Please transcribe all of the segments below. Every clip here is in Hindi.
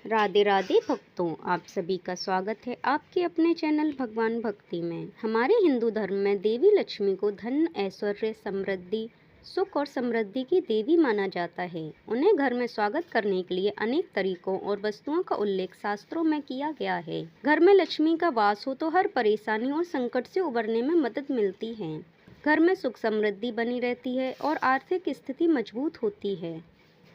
राधे राधे भक्तों, आप सभी का स्वागत है आपके अपने चैनल भगवान भक्ति में। हमारे हिंदू धर्म में देवी लक्ष्मी को धन, ऐश्वर्य, समृद्धि, सुख और समृद्धि की देवी माना जाता है। उन्हें घर में स्वागत करने के लिए अनेक तरीकों और वस्तुओं का उल्लेख शास्त्रों में किया गया है। घर में लक्ष्मी का वास हो तो हर परेशानी और संकट से उबरने में मदद मिलती है। घर में सुख समृद्धि बनी रहती है और आर्थिक स्थिति मजबूत होती है।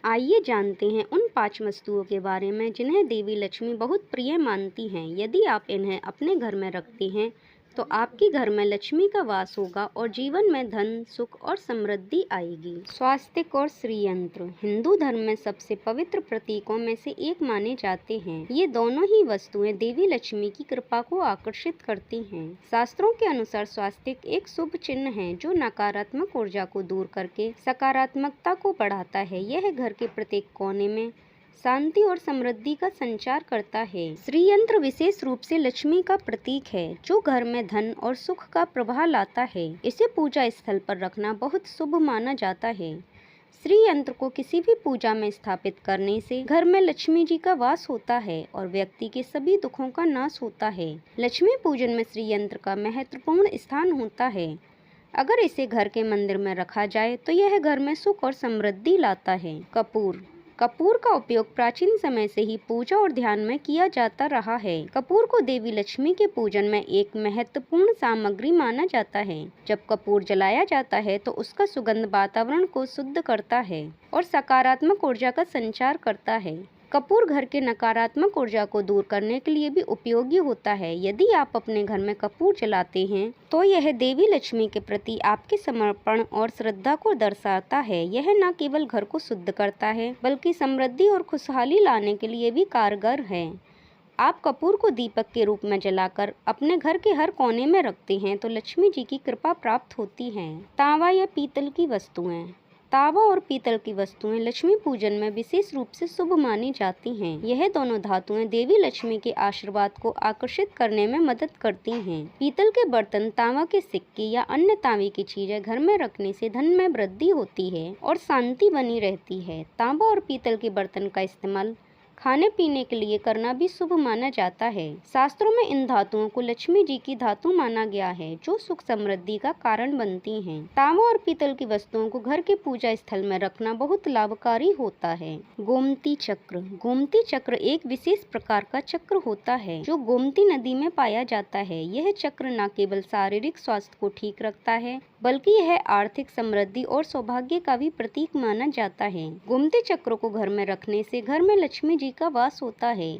आइए जानते हैं उन 5 वस्तुओं के बारे में जिन्हें देवी लक्ष्मी बहुत प्रिय मानती हैं। यदि आप इन्हें अपने घर में रखते हैं तो आपके घर में लक्ष्मी का वास होगा और जीवन में धन, सुख और समृद्धि आएगी। स्वास्तिक और श्रीयंत्र हिंदू धर्म में सबसे पवित्र प्रतीकों में से एक माने जाते हैं। ये दोनों ही वस्तुएं देवी लक्ष्मी की कृपा को आकर्षित करती हैं। शास्त्रों के अनुसार स्वास्तिक एक शुभ चिन्ह है जो नकारात्मक ऊर्जा को दूर करके सकारात्मकता को बढ़ाता है। यह घर के प्रत्येक कोने में शांति और समृद्धि का संचार करता है। श्रीयंत्र विशेष रूप से लक्ष्मी का प्रतीक है जो घर में धन और सुख का प्रवाह लाता है। इसे पूजा स्थल पर रखना बहुत शुभ माना जाता है। श्रीयंत्र को किसी भी पूजा में स्थापित करने से घर में लक्ष्मी जी का वास होता है और व्यक्ति के सभी दुखों का नाश होता है। लक्ष्मी पूजन में श्रीयंत्र का महत्वपूर्ण स्थान होता है। अगर इसे घर के मंदिर में रखा जाए तो यह घर में सुख और समृद्धि लाता है। कपूर का उपयोग प्राचीन समय से ही पूजा और ध्यान में किया जाता रहा है। कपूर को देवी लक्ष्मी के पूजन में एक महत्वपूर्ण सामग्री माना जाता है। जब कपूर जलाया जाता है तो उसका सुगंध वातावरण को शुद्ध करता है और सकारात्मक ऊर्जा का संचार करता है। कपूर घर के नकारात्मक ऊर्जा को दूर करने के लिए भी उपयोगी होता है। यदि आप अपने घर में कपूर जलाते हैं तो यह देवी लक्ष्मी के प्रति आपके समर्पण और श्रद्धा को दर्शाता है। यह न केवल घर को शुद्ध करता है बल्कि समृद्धि और खुशहाली लाने के लिए भी कारगर है। आप कपूर को दीपक के रूप में जलाकर अपने घर के हर कोने में रखते हैं तो लक्ष्मी जी की कृपा प्राप्त होती है। तांबा या पीतल की वस्तुएं तांबा और पीतल की वस्तुएं लक्ष्मी पूजन में विशेष रूप से शुभ मानी जाती हैं। यह दोनों धातुएं देवी लक्ष्मी के आशीर्वाद को आकर्षित करने में मदद करती हैं। पीतल के बर्तन, तांबा के सिक्के या अन्य तांबे की चीजें घर में रखने से धन में वृद्धि होती है और शांति बनी रहती है। तांबा और पीतल के बर्तन का इस्तेमाल खाने पीने के लिए करना भी शुभ माना जाता है। शास्त्रों में इन धातुओं को लक्ष्मी जी की धातु माना गया है जो सुख समृद्धि का कारण बनती हैं। तांबा और पीतल की वस्तुओं को घर के पूजा स्थल में रखना बहुत लाभकारी होता है। गोमती चक्र एक विशेष प्रकार का चक्र होता है जो गोमती नदी में पाया जाता है। यह चक्र न केवल शारीरिक स्वास्थ्य को ठीक रखता है बल्कि यह आर्थिक समृद्धि और सौभाग्य का भी प्रतीक माना जाता है। गोमती चक्र को घर में रखने से घर में लक्ष्मी जी का वास होता है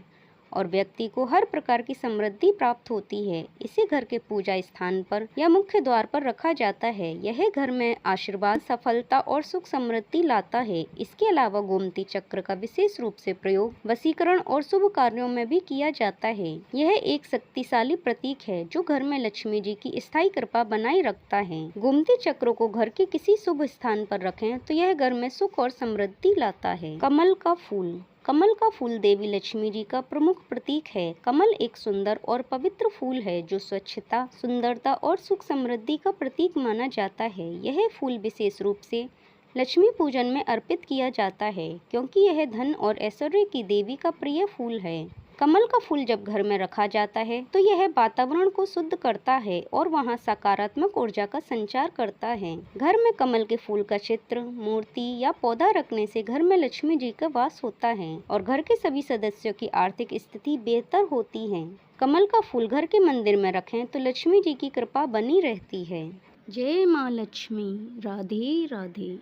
और व्यक्ति को हर प्रकार की समृद्धि प्राप्त होती है। इसे घर के पूजा स्थान पर या मुख्य द्वार पर रखा जाता है। यह घर में आशीर्वाद, सफलता और सुख समृद्धि लाता है। इसके अलावा गोमती चक्र का विशेष रूप से प्रयोग वशीकरण और शुभ कार्यों में भी किया जाता है। यह एक शक्तिशाली प्रतीक है जो घर में लक्ष्मी जी की स्थायी कृपा बनाए रखता है। गोमती चक्र को घर के किसी शुभ स्थान पर रखें तो यह घर में सुख और समृद्धि लाता है। कमल का फूल देवी लक्ष्मी जी का प्रमुख प्रतीक है। कमल एक सुंदर और पवित्र फूल है जो स्वच्छता, सुंदरता और सुख समृद्धि का प्रतीक माना जाता है। यह फूल विशेष रूप से लक्ष्मी पूजन में अर्पित किया जाता है क्योंकि यह धन और ऐश्वर्य की देवी का प्रिय फूल है। कमल का फूल जब घर में रखा जाता है तो यह वातावरण को शुद्ध करता है और वहां सकारात्मक ऊर्जा का संचार करता है। घर में कमल के फूल का चित्र, मूर्ति या पौधा रखने से घर में लक्ष्मी जी का वास होता है और घर के सभी सदस्यों की आर्थिक स्थिति बेहतर होती है। कमल का फूल घर के मंदिर में रखें तो लक्ष्मी जी की कृपा बनी रहती है। जय माँ लक्ष्मी। राधे राधे।